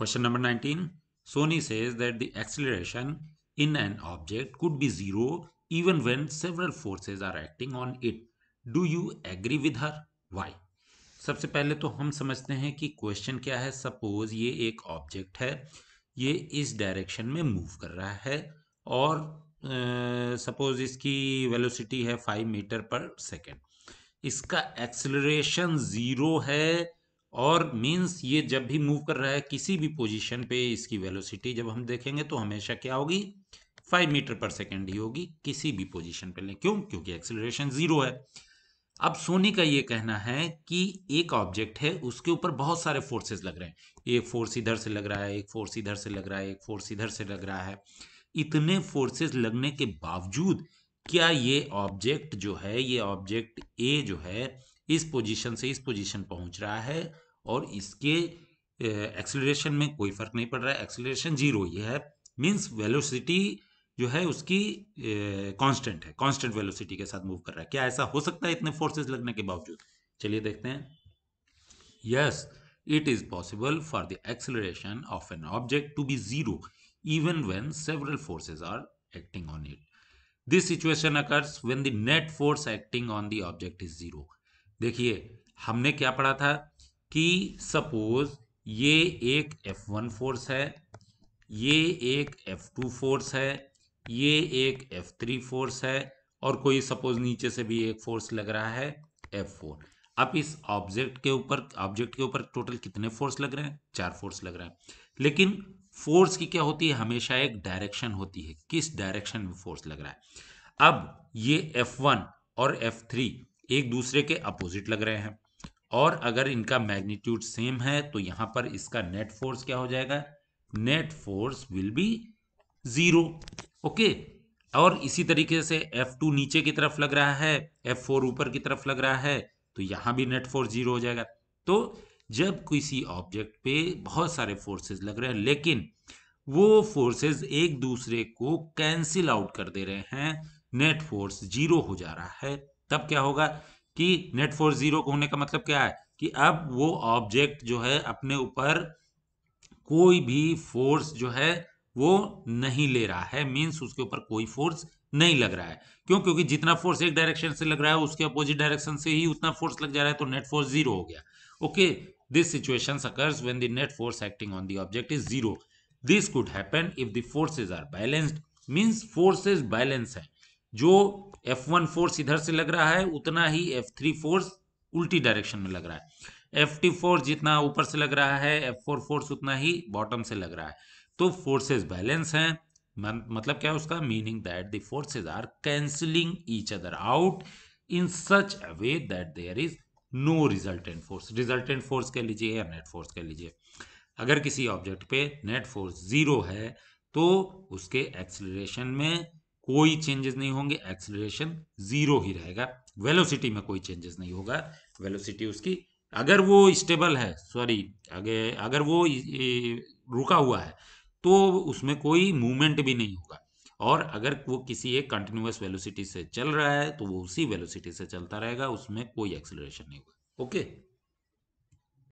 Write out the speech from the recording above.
Question number 19. Sony says that the acceleration in an object could be zero even when several forces are acting on it. Do you agree with her? Why? सबसे पहले तो हम समझते हैं कि question क्या है। Suppose ये एक ऑब्जेक्ट है, ये इस डायरेक्शन में मूव कर रहा है और सपोज इसकी वेलोसिटी है 5 मीटर पर सेकेंड। इसका एक्सेलरेशन जीरो है और मींस ये जब भी मूव कर रहा है किसी भी पोजीशन पे इसकी वेलोसिटी जब हम देखेंगे तो हमेशा क्या होगी, 5 मीटर पर सेकेंड ही होगी किसी भी पोजीशन पे। क्यों? क्योंकि एक्सेलरेशन जीरो है। अब सोनी का ये कहना है कि एक ऑब्जेक्ट है, उसके ऊपर बहुत सारे फोर्सेस लग रहे हैं। एक फोर्स इधर से लग रहा है, एक फोर्स इधर से लग रहा है, एक फोर्स इधर से लग रहा है। इतने फोर्सेस लगने के बावजूद क्या ये ऑब्जेक्ट जो है, ये ऑब्जेक्ट ए जो है इस पोजीशन से इस पोजीशन पहुंच रहा है और इसके एक्सेलरेशन में कोई फर्क नहीं पड़ रहा है, एक्सेलरेशन जीरो ही है। मींस वेलोसिटी जो है उसकी कांस्टेंट है, कांस्टेंट वेलोसिटी के साथ मूव कर रहा है। क्या ऐसा हो सकता है इतने फोर्सेस लगने के बावजूद? चलिए देखते हैं। Yes, it is possible for the acceleration of an object to be zero even when several forces are acting on it. This situation occurs when the net force acting on the object is zero. देखिए हमने क्या पढ़ा था कि suppose ये एक F1 force है, ये एक F2 फोर्स है, ये एक F3 फोर्स है और कोई सपोज नीचे से भी एक फोर्स लग रहा है F4। अब इस ऑब्जेक्ट के ऊपर टोटल कितने फोर्स लग रहे हैं? 4 फोर्स लग रहे हैं। लेकिन फोर्स की क्या होती है? हमेशा एक डायरेक्शन होती है, किस डायरेक्शन में फोर्स लग रहा है। अब ये F1 और F3 एक दूसरे के अपोजिट लग रहे हैं और अगर इनका मैग्नीट्यूड सेम है तो यहां पर इसका नेट फोर्स क्या हो जाएगा? Net force will be zero. Okay, और इसी तरीके से F2 नीचे की तरफ लग रहा है, F4 ऊपर की तरफ लग रहा है, तो यहां भी नेट फोर्स जीरो हो जाएगा। तो जब किसी ऑब्जेक्ट पे बहुत सारे फोर्सेस लग रहे हैं लेकिन वो फोर्सेस एक दूसरे को कैंसिल आउट कर दे रहे हैं, नेट फोर्स जीरो हो जा रहा है, तब क्या होगा कि नेट फोर्स जीरो होने का मतलब क्या है कि अब वो ऑब्जेक्ट जो है अपने ऊपर कोई भी फोर्स जो है वो नहीं ले रहा है। मींस उसके ऊपर कोई फोर्स नहीं लग रहा है। क्यों? क्योंकि जितना फोर्स एक डायरेक्शन से लग रहा है उसके अपोजिट डायरेक्शन से ही उतना फोर्स लग जा रहा है, तो नेट फोर्स जीरो हो गया। Okay, this situation occurs when the net force acting on the object is zero. This could happen if the forces are balanced. Means forces balance है। जो F1 फोर्स इधर से लग रहा है उतना ही F3 फोर्स उल्टी डायरेक्शन में लग रहा है। F4 जितना ऊपर से लग रहा है, F4 फोर्स उतना ही बॉटम से लग रहा है। तो फोर्सेस बैलेंस हैं। मतलब क्या है उसका meaning? That the forces are cancelling each other out in such a way that there is no resultant force. Resultant force कह लीजिए या नेट फोर्स कह लीजिए। अगर किसी ऑब्जेक्ट पे नेट फोर्स जीरो है तो उसके एक्सेलरेशन में कोई चेंजेस नहीं होंगे, एक्सेलरेशन जीरो ही रहेगा। वेलोसिटी में कोई चेंजेस नहीं होगा। वेलोसिटी उसकी अगर वो स्टेबल है, सॉरी, अगर वो रुका हुआ है तो उसमें कोई मूवमेंट भी नहीं होगा। और अगर वो किसी एक कंटिन्यूअस वेलोसिटी से चल रहा है तो वो उसी वेलोसिटी से चलता रहेगा, उसमें कोई एक्सेलरेशन नहीं होगा। ओके।